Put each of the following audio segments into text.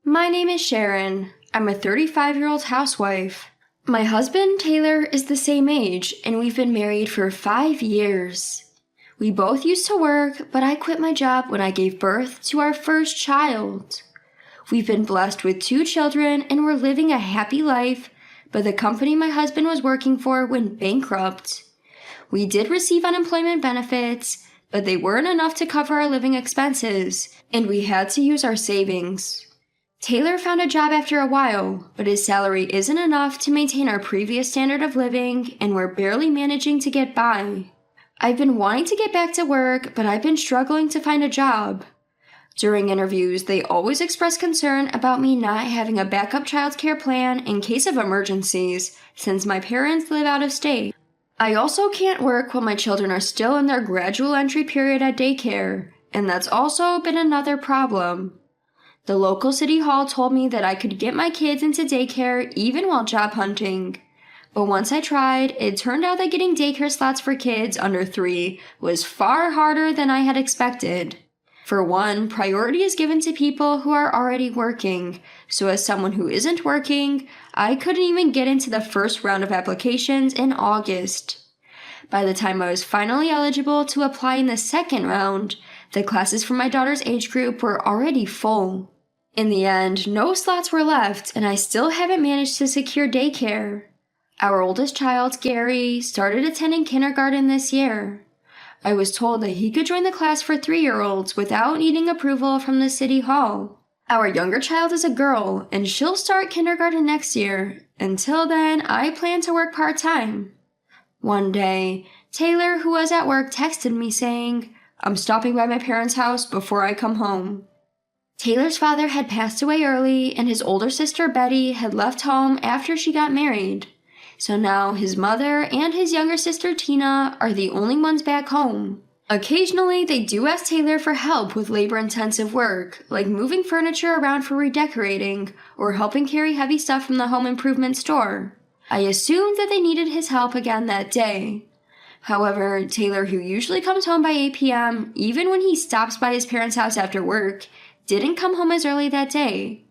My name is Sharon. I'm a 35-year-old housewife. My husband, Taylor, is the same age, and we've been married for 5 years. We both used to work, but I quit my job when I gave birth to our first child. We've been blessed with 2 children, and we're living a happy life, but the company my husband was working for went bankrupt. We did receive unemployment benefits, but they weren't enough to cover our living expenses, and we had to use our savings. Taylor found a job after a while, but his salary isn't enough to maintain our previous standard of living, and we're barely managing to get by. I've been wanting to get back to work, but I've been struggling to find a job. During interviews, they always express concern about me not having a backup childcare plan in case of emergencies, since my parents live out of state. I also can't work while my children are still in their gradual entry period at daycare, and that's also been another problem. The local city hall told me that I could get my kids into daycare even while job hunting. But once I tried, it turned out that getting daycare slots for kids under 3 was far harder than I had expected. For one, priority is given to people who are already working, so as someone who isn't working, I couldn't even get into the first round of applications in August. By the time I was finally eligible to apply in the second round, the classes for my daughter's age group were already full. In the end, no slots were left, and I still haven't managed to secure daycare. Our oldest child, Gary, started attending kindergarten this year. I was told that he could join the class for 3-year-olds without needing approval from the city hall. Our younger child is a girl, and she'll start kindergarten next year. Until then, I plan to work part-time. One day, Taylor, who was at work, texted me saying, "I'm stopping by my parents' house before I come home." Taylor's father had passed away early, and his older sister Betty had left home after she got married. So now his mother and his younger sister Tina are the only ones back home. Occasionally, they do ask Taylor for help with labor-intensive work, like moving furniture around for redecorating or helping carry heavy stuff from the home improvement store. I assumed that they needed his help again that day. However, Taylor, who usually comes home by 8 p.m., even when he stops by his parents' house after work, didn't come home as early that day.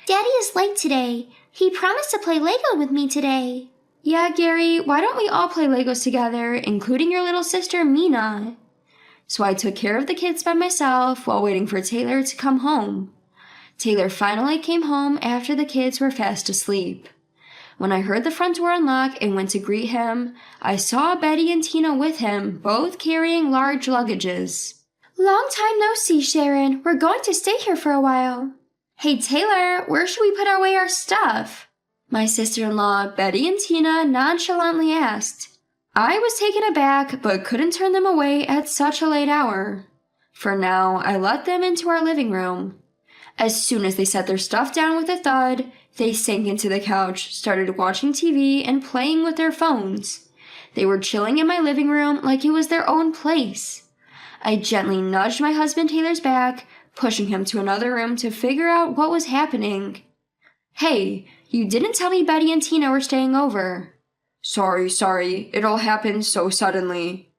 "Daddy is late today. He promised to play Lego with me today." "Yeah, Gary, why don't we all play Legos together, including your little sister, Mina?" So I took care of the kids by myself while waiting for Taylor to come home. Taylor finally came home after the kids were fast asleep. When I heard the front door unlock and went to greet him, I saw Betty and Tina with him, both carrying large luggages. "Long time no see, Sharon. We're going to stay here for a while." "Hey, Taylor, where should we put away our stuff?" my sister-in-law, Betty and Tina, nonchalantly asked. I was taken aback, but couldn't turn them away at such a late hour. For now, I let them into our living room. As soon as they set their stuff down with a thud, they sank into the couch, started watching TV, and playing with their phones. They were chilling in my living room like it was their own place. I gently nudged my husband Taylor's back, pushing him to another room to figure out what was happening. "Hey, you didn't tell me Betty and Tina were staying over." Sorry, it all happened so suddenly."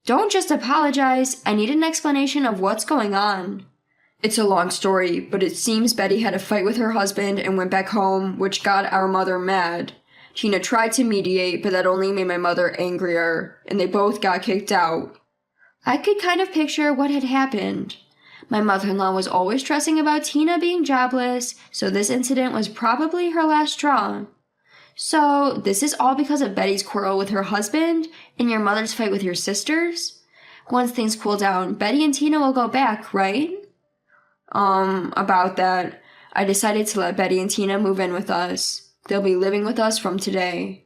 "Don't just apologize, I need an explanation of what's going on." "It's a long story, but it seems Betty had a fight with her husband and went back home, which got our mother mad. Tina tried to mediate, but that only made my mother angrier, and they both got kicked out." I could kind of picture what had happened. My mother-in-law was always stressing about Tina being jobless, so this incident was probably her last straw. "So, this is all because of Betty's quarrel with her husband and your mother's fight with your sisters? Once things cool down, Betty and Tina will go back, right?" About that. I decided to let Betty and Tina move in with us. They'll be living with us from today."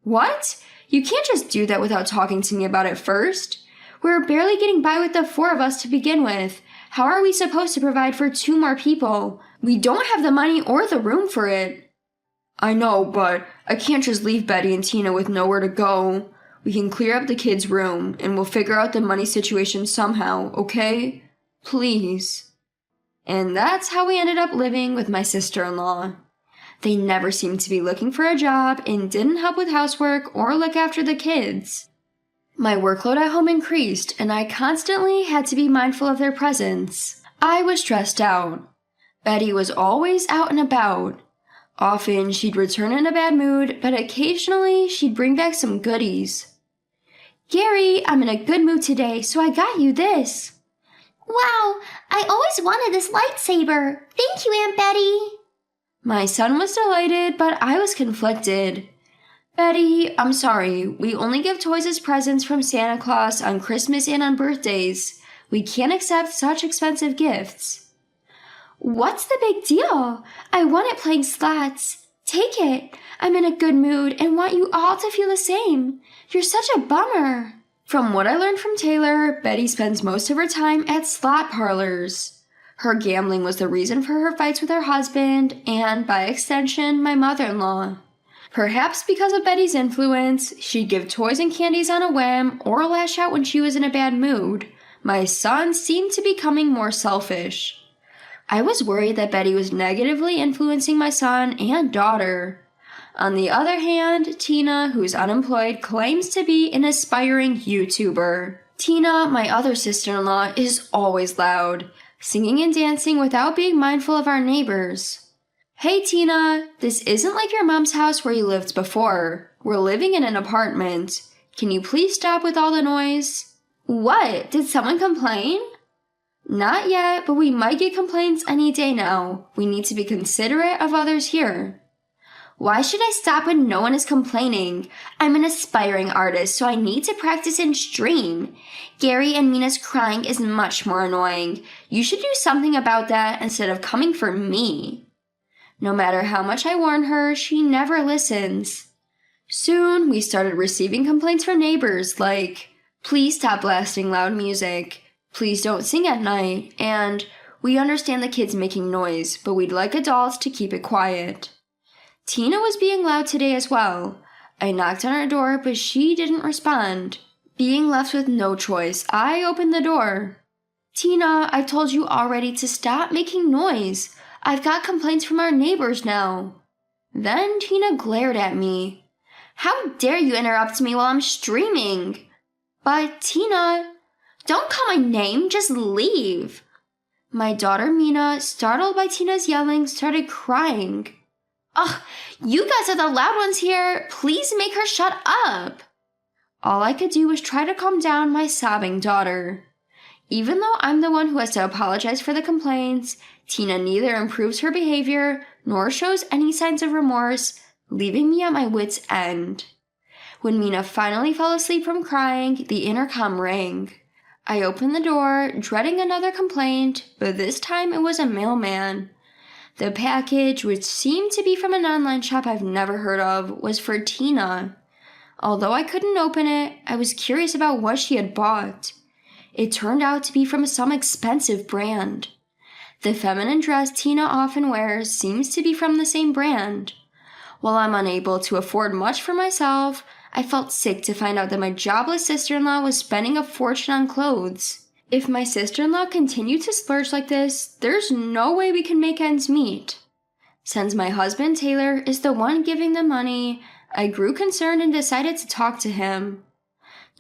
"What? You can't just do that without talking to me about it first. We're barely getting by with the 4 of us to begin with. How are we supposed to provide for 2 more people? We don't have the money or the room for it." "I know, but I can't just leave Betty and Tina with nowhere to go. We can clear up the kids' room, and we'll figure out the money situation somehow, okay? Please." And that's how we ended up living with my sister-in-law. They never seemed to be looking for a job and didn't help with housework or look after the kids. My workload at home increased, and I constantly had to be mindful of their presence. I was stressed out. Betty was always out and about. Often she'd return in a bad mood, but occasionally she'd bring back some goodies. Gary, I'm in a good mood today, so I got you this. Wow, I always wanted this lightsaber. Thank you, Aunt Betty. My son was delighted, but I was conflicted. Betty, I'm sorry, we only give toys as presents from Santa Claus on Christmas and on birthdays. We can't accept such expensive gifts. What's the big deal? I won at playing slots. Take it. I'm in a good mood and want you all to feel the same. You're such a bummer. From what I learned from Taylor, Betty spends most of her time at slot parlors. Her gambling was the reason for her fights with her husband and, by extension, my mother-in-law. Perhaps because of Betty's influence, she'd give toys and candies on a whim or lash out when she was in a bad mood. My son seemed to be becoming more selfish. I was worried that Betty was negatively influencing my son and daughter. On the other hand, Tina, who's unemployed, claims to be an aspiring YouTuber. Tina, my other sister-in-law, is always loud, singing and dancing without being mindful of our neighbors. Hey Tina, this isn't like your mom's house where you lived before. We're living in an apartment. Can you please stop with all the noise? What? Did someone complain? Not yet, but we might get complaints any day now. We need to be considerate of others here. Why should I stop when no one is complaining? I'm an aspiring artist, so I need to practice and stream. Gary and Mina's crying is much more annoying. You should do something about that instead of coming for me. No matter how much I warn her, she never listens. Soon, we started receiving complaints from neighbors like, please stop blasting loud music, please don't sing at night, and we understand the kids making noise, but we'd like adults to keep it quiet. Tina was being loud today as well. I knocked on her door, but she didn't respond. Being left with no choice, I opened the door. Tina, I told you already to stop making noise. I've got complaints from our neighbors now. Then Tina glared at me. How dare you interrupt me while I'm streaming? But Tina, don't call my name, just leave. My daughter Mina, startled by Tina's yelling, started crying. Ugh, you guys are the loud ones here. Please make her shut up. All I could do was try to calm down my sobbing daughter. Even though I'm the one who has to apologize for the complaints, Tina neither improves her behavior nor shows any signs of remorse, leaving me at my wit's end. When Mina finally fell asleep from crying, the intercom rang. I opened the door, dreading another complaint, but this time it was a mailman. The package, which seemed to be from an online shop I've never heard of, was for Tina. Although I couldn't open it, I was curious about what she had bought. It turned out to be from some expensive brand. The feminine dress Tina often wears seems to be from the same brand. While I'm unable to afford much for myself, I felt sick to find out that my jobless sister-in-law was spending a fortune on clothes. If my sister-in-law continued to splurge like this, there's no way we can make ends meet. Since my husband Taylor is the one giving the money, I grew concerned and decided to talk to him.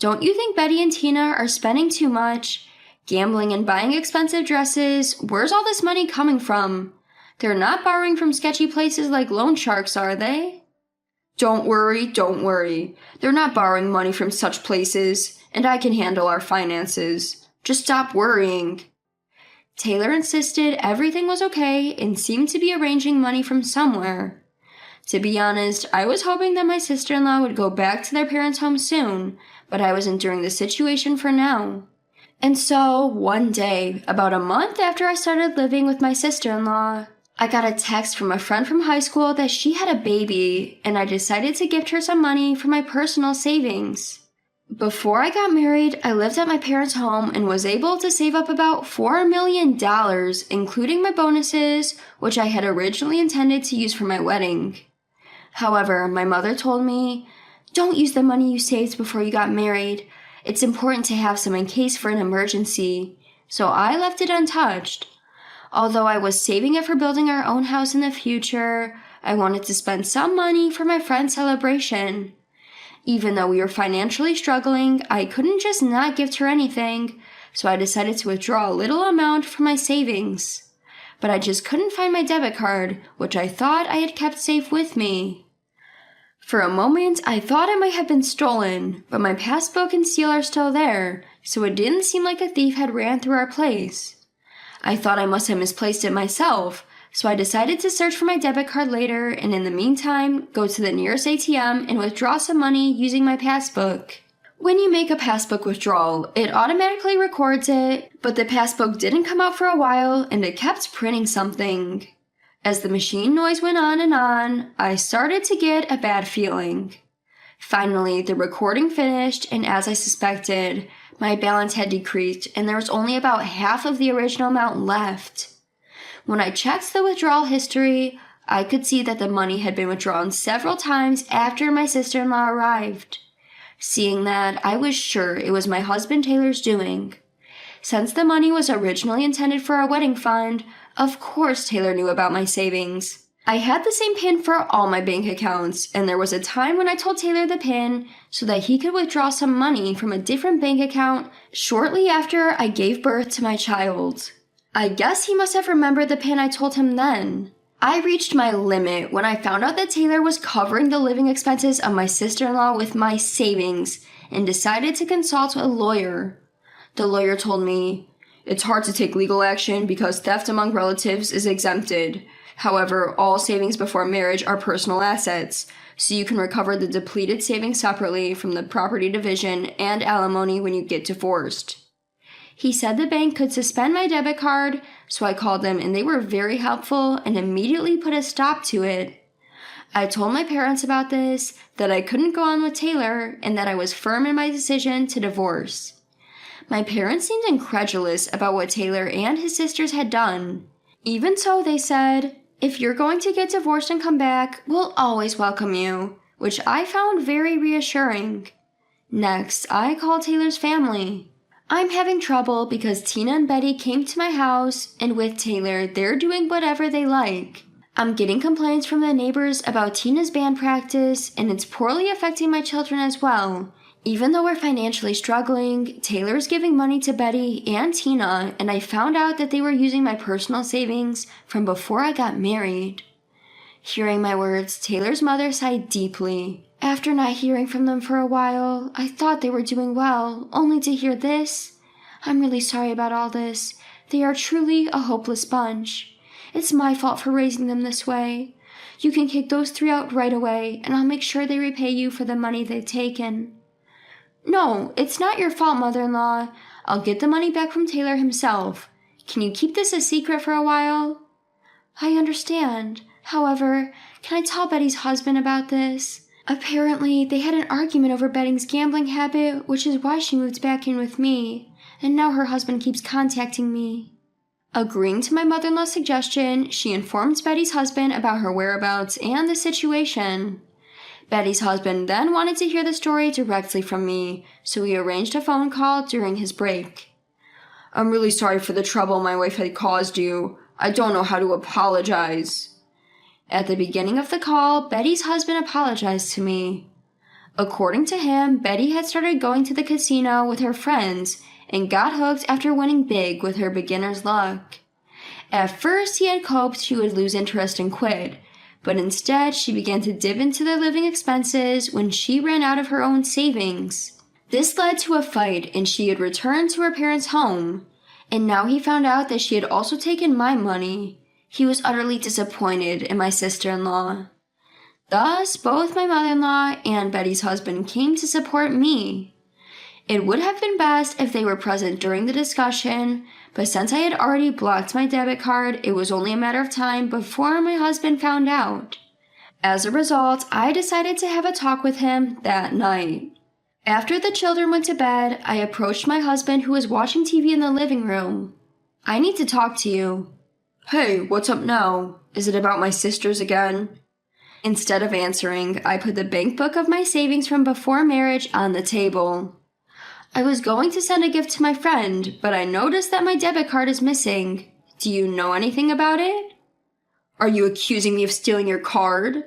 Don't you think Betty and Tina are spending too much? Gambling and buying expensive dresses, where's all this money coming from? They're not borrowing from sketchy places like loan sharks, are they? Don't worry. They're not borrowing money from such places, and I can handle our finances. Just stop worrying. Taylor insisted everything was okay and seemed to be arranging money from somewhere. To be honest, I was hoping that my sister-in-law would go back to their parents' home soon, but I was enduring the situation for now. And so, one day, about a month after I started living with my sister-in-law, I got a text from a friend from high school that she had a baby, and I decided to gift her some money for my personal savings. Before I got married, I lived at my parents' home and was able to save up about $4 million, including my bonuses, which I had originally intended to use for my wedding. However, my mother told me, "Don't use the money you saved before you got married. It's important to have some in case for an emergency." So I left it untouched. Although I was saving it for building our own house in the future, I wanted to spend some money for my friend's celebration. Even though we were financially struggling, I couldn't just not gift her anything, so I decided to withdraw a little amount from my savings. but I just couldn't find my debit card, which I thought I had kept safe with me. For a moment, I thought it might have been stolen, but my passbook and seal are still there, so it didn't seem like a thief had ran through our place. I thought I must have misplaced it myself, so I decided to search for my debit card later and in the meantime, go to the nearest ATM and withdraw some money using my passbook. When you make a passbook withdrawal, it automatically records it, but the passbook didn't come out for a while and it kept printing something. As the machine noise went on, I started to get a bad feeling. Finally, the recording finished, and as I suspected, my balance had decreased and there was only about half of the original amount left. When I checked the withdrawal history, I could see that the money had been withdrawn several times after my sister-in-law arrived. Seeing that, I was sure it was my husband Taylor's doing. Since the money was originally intended for our wedding fund, of course Taylor knew about my savings. I had the same PIN for all my bank accounts, and there was a time when I told Taylor the PIN so that he could withdraw some money from a different bank account shortly after I gave birth to my child. I guess he must have remembered the PIN I told him then. I reached my limit when I found out that Taylor was covering the living expenses of my sister-in-law with my savings and decided to consult a lawyer. The lawyer told me, "It's hard to take legal action because theft among relatives is exempted. However, all savings before marriage are personal assets, so you can recover the depleted savings separately from the property division and alimony when you get divorced." He said the bank could suspend my debit card, so I called them and they were very helpful and immediately put a stop to it. I told my parents about this, that I couldn't go on with Taylor, and that I was firm in my decision to divorce. My parents seemed incredulous about what Taylor and his sisters had done. Even so, they said, "If you're going to get divorced and come back, we'll always welcome you," which I found very reassuring. Next, I called Taylor's family. "I'm having trouble because Tina and Betty came to my house, and with Taylor, they're doing whatever they like. I'm getting complaints from the neighbors about Tina's band practice, and it's poorly affecting my children as well. Even though we're financially struggling, Taylor's giving money to Betty and Tina, and I found out that they were using my personal savings from before I got married." Hearing my words, Taylor's mother sighed deeply. "After not hearing from them for a while, I thought they were doing well, only to hear this. I'm really sorry about all this. They are truly a hopeless bunch. It's my fault for raising them this way. You can kick those three out right away, and I'll make sure they repay you for the money they've taken." "No, it's not your fault, mother-in-law. I'll get the money back from Taylor himself. Can you keep this a secret for a while?" "I understand. However, can I tell Betty's husband about this? Apparently, they had an argument over Betty's gambling habit, which is why she moved back in with me, and now her husband keeps contacting me." Agreeing to my mother-in-law's suggestion, she informed Betty's husband about her whereabouts and the situation. Betty's husband then wanted to hear the story directly from me, so we arranged a phone call during his break. "I'm really sorry for the trouble my wife had caused you. I don't know how to apologize." At the beginning of the call, Betty's husband apologized to me. According to him, Betty had started going to the casino with her friends and got hooked after winning big with her beginner's luck. At first, he had hoped she would lose interest and quit, but instead she began to dip into their living expenses when she ran out of her own savings. This led to a fight and she had returned to her parents' home, and now he found out that she had also taken my money. He was utterly disappointed in my sister-in-law. Thus, both my mother-in-law and Betty's husband came to support me. It would have been best if they were present during the discussion, but since I had already blocked my debit card, it was only a matter of time before my husband found out. As a result, I decided to have a talk with him that night. After the children went to bed, I approached my husband who was watching TV in the living room. "I need to talk to you." "Hey, what's up now? Is it about my sisters again?" Instead of answering, I put the bank book of my savings from before marriage on the table. "I was going to send a gift to my friend, but I noticed that my debit card is missing. Do you know anything about it?" "Are you accusing me of stealing your card?"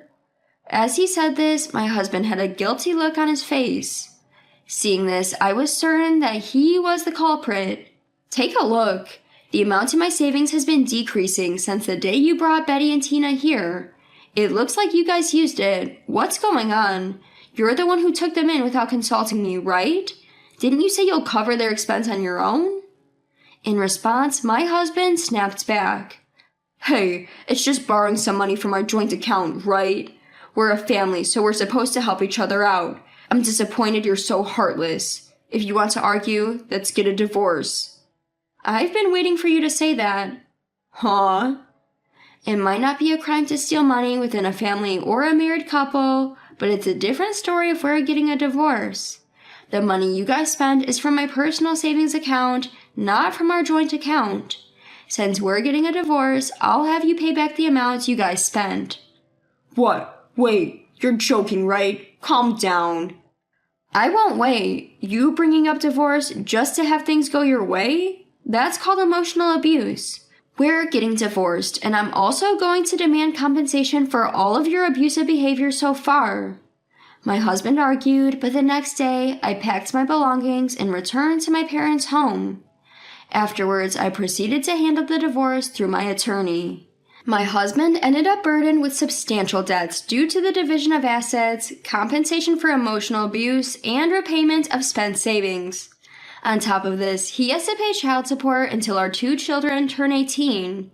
As he said this, my husband had a guilty look on his face. Seeing this, I was certain that he was the culprit. "Take a look. The amount in my savings has been decreasing since the day you brought Betty and Tina here. It looks like you guys used it. What's going on? You're the one who took them in without consulting me, right? Didn't you say you'll cover their expense on your own?" In response, my husband snapped back. "Hey, it's just borrowing some money from our joint account, right? We're a family, so we're supposed to help each other out. I'm disappointed you're so heartless. If you want to argue, let's get a divorce." "I've been waiting for you to say that." "Huh?" It might not be a crime to steal money within a family or a married couple, but it's a different story if we're getting a divorce. The money you guys spend is from my personal savings account, not from our joint account. Since we're getting a divorce, I'll have you pay back the amounts you guys spent." "What? Wait, you're joking, right? Calm down." "I won't wait. You bringing up divorce just to have things go your way? That's called emotional abuse. We're getting divorced, and I'm also going to demand compensation for all of your abusive behavior so far." My husband argued, but the next day, I packed my belongings and returned to my parents' home. Afterwards, I proceeded to handle the divorce through my attorney. My husband ended up burdened with substantial debts due to the division of assets, compensation for emotional abuse, and repayment of spent savings. On top of this, he has to pay child support until our 2 children turn 18.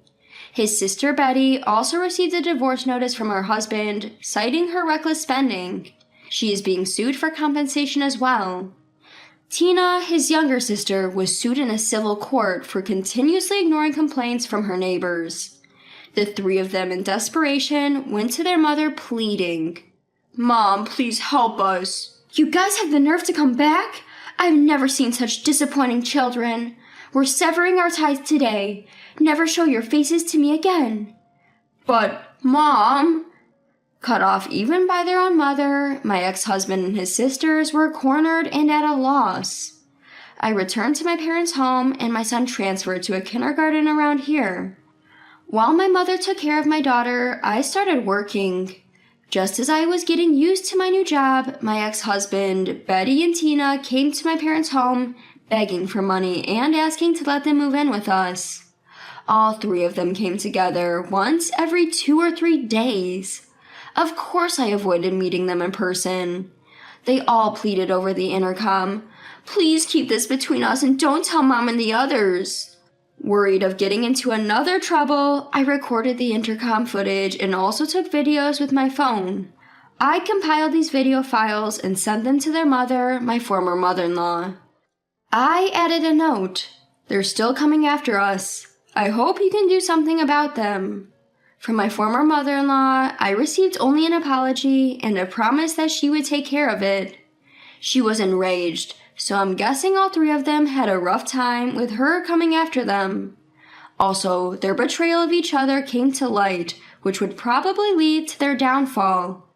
His sister Betty also received a divorce notice from her husband, citing her reckless spending. She is being sued for compensation as well. Tina, his younger sister, was sued in a civil court for continuously ignoring complaints from her neighbors. The 3 of them, in desperation, went to their mother pleading, "Mom, please help us." "You guys have the nerve to come back? I've never seen such disappointing children. We're severing our ties today. Never show your faces to me again." "But, Mom..." Cut off even by their own mother, my ex-husband and his sisters were cornered and at a loss. I returned to my parents' home and my son transferred to a kindergarten around here. While my mother took care of my daughter, I started working. Just as I was getting used to my new job, my ex-husband, Betty and Tina came to my parents' home, begging for money and asking to let them move in with us. All 3 of them came together once every 2 or 3 days. Of course I avoided meeting them in person. They all pleaded over the intercom, "Please keep this between us and don't tell Mom and the others." Worried of getting into another trouble, I recorded the intercom footage and also took videos with my phone. I compiled these video files and sent them to their mother, my former mother-in-law. I added a note, "They're still coming after us. I hope you can do something about them." From my former mother-in-law, I received only an apology and a promise that she would take care of it. She was enraged, so I'm guessing all 3 of them had a rough time with her coming after them. Also, their betrayal of each other came to light, which would probably lead to their downfall.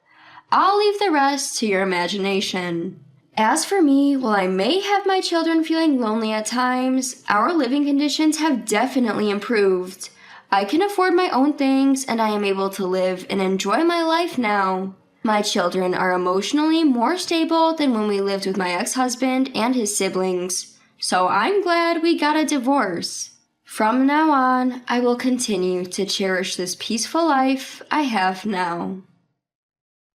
I'll leave the rest to your imagination. As for me, while I may have my children feeling lonely at times, our living conditions have definitely improved. I can afford my own things and I am able to live and enjoy my life now. My children are emotionally more stable than when we lived with my ex-husband and his siblings, so I'm glad we got a divorce. From now on, I will continue to cherish this peaceful life I have now.